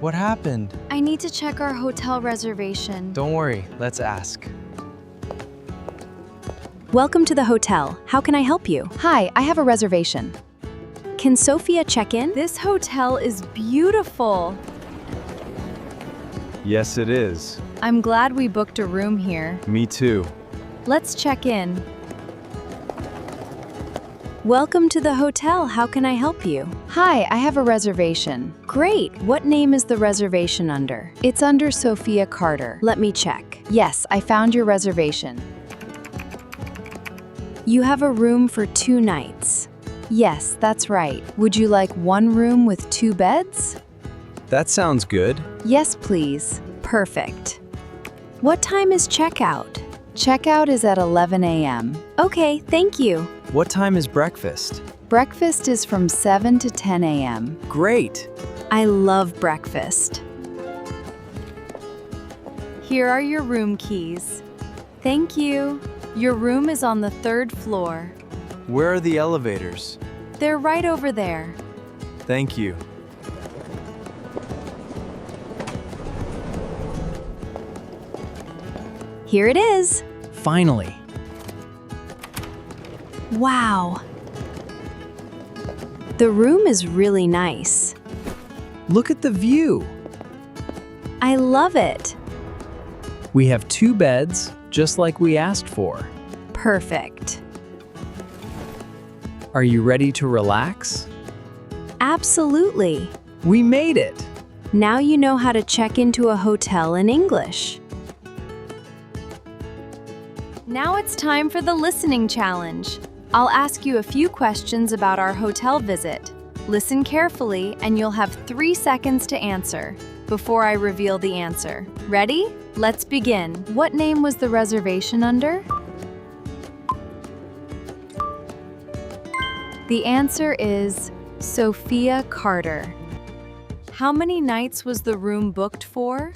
What happened? I need to check our hotel reservation. Don't worry, let's ask. Welcome to the hotel. How can I help you? Hi, I have a reservation. Can Sophia check in? This hotel is beautiful. Yes, it is. I'm glad we booked a room here. Me too. Let's check in. Welcome to the hotel. How can I help you? Hi, I have a reservation. Great. What name is the reservation under? It's under Sophia Carter. Let me check. Yes, I found your reservation. You have a room for 2 nights. Yes, that's right. Would you like one room with 2 beds? That sounds good. Yes, please. Perfect. What time is checkout? Checkout is at 11 a.m. Okay, thank you. What time is breakfast? Breakfast is from 7 to 10 a.m. Great! I love breakfast. Here are your room keys. Thank you. Your room is on the 3rd floor. Where are the elevators? They're right over there. Thank you. Here it is. Finally. Wow. The room is really nice. Look at the view. I love it. We have 2 beds, just like we asked for. Perfect. Are you ready to relax? Absolutely. We made it! Now you know how to check into a hotel in English. Now it's time for the listening challenge. I'll ask you a few questions about our hotel visit. Listen carefully and you'll have 3 seconds to answer before I reveal the answer. Ready? Let's begin. What name was the reservation under? The answer is Sophia Carter. How many nights was the room booked for?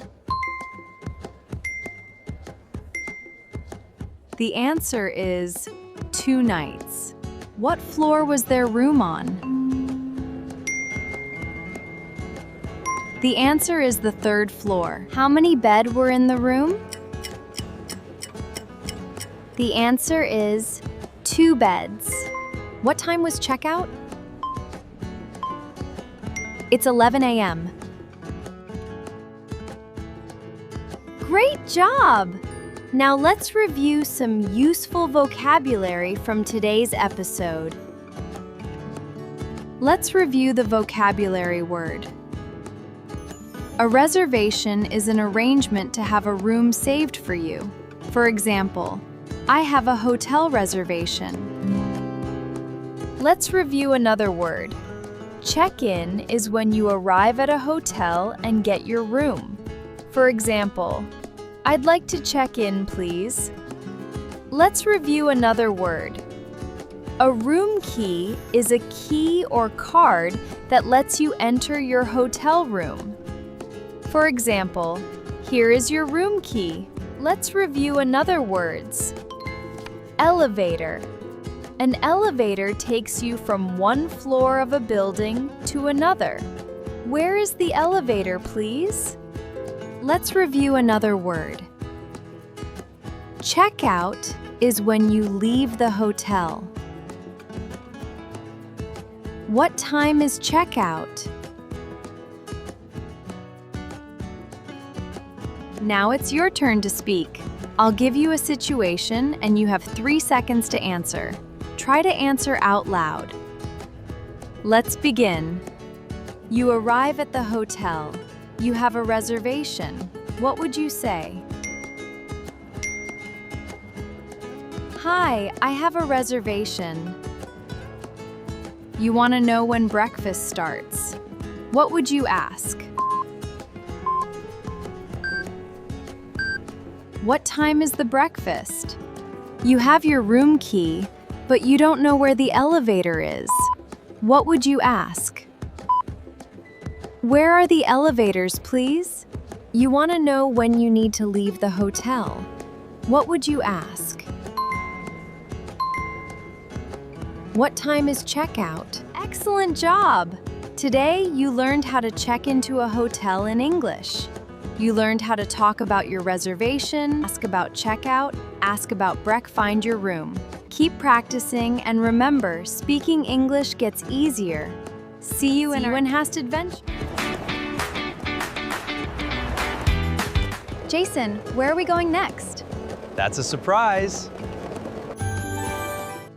The answer is 2 nights. What floor was their room on? The answer is the 3rd floor. How many beds were in the room? The answer is 2 beds. What time was checkout? It's 11 a.m. Great job! Now let's review some useful vocabulary from today's episode. Let's review the vocabulary word. A reservation is an arrangement to have a room saved for you. For example, I have a hotel reservation. Let's review another word. Check-in is when you arrive at a hotel and get your room. For example, I'd like to check in, please. Let's review another word. A room key is a key or card that lets you enter your hotel room. For example, here is your room key. Let's review another words. Elevator. An elevator takes you from one floor of a building to another. Where is the elevator, please? Let's review another word. Checkout is when you leave the hotel. What time is checkout? Now it's your turn to speak. I'll give you a situation and you have 3 seconds to answer. Try to answer out loud. Let's begin. You arrive at the hotel. You have a reservation. What would you say? Hi, I have a reservation. You want to know when breakfast starts. What would you ask? What time is the breakfast? You have your room key, but you don't know where the elevator is. What would you ask? Where are the elevators, please? You want to know when you need to leave the hotel. What would you ask? What time is checkout? Excellent job! Today, you learned how to check into a hotel in English. You learned how to talk about your reservation, ask about checkout, ask about find your room. Keep practicing and remember, speaking English gets easier. See you in our enhanced adventure. Jason, where are we going next? That's a surprise.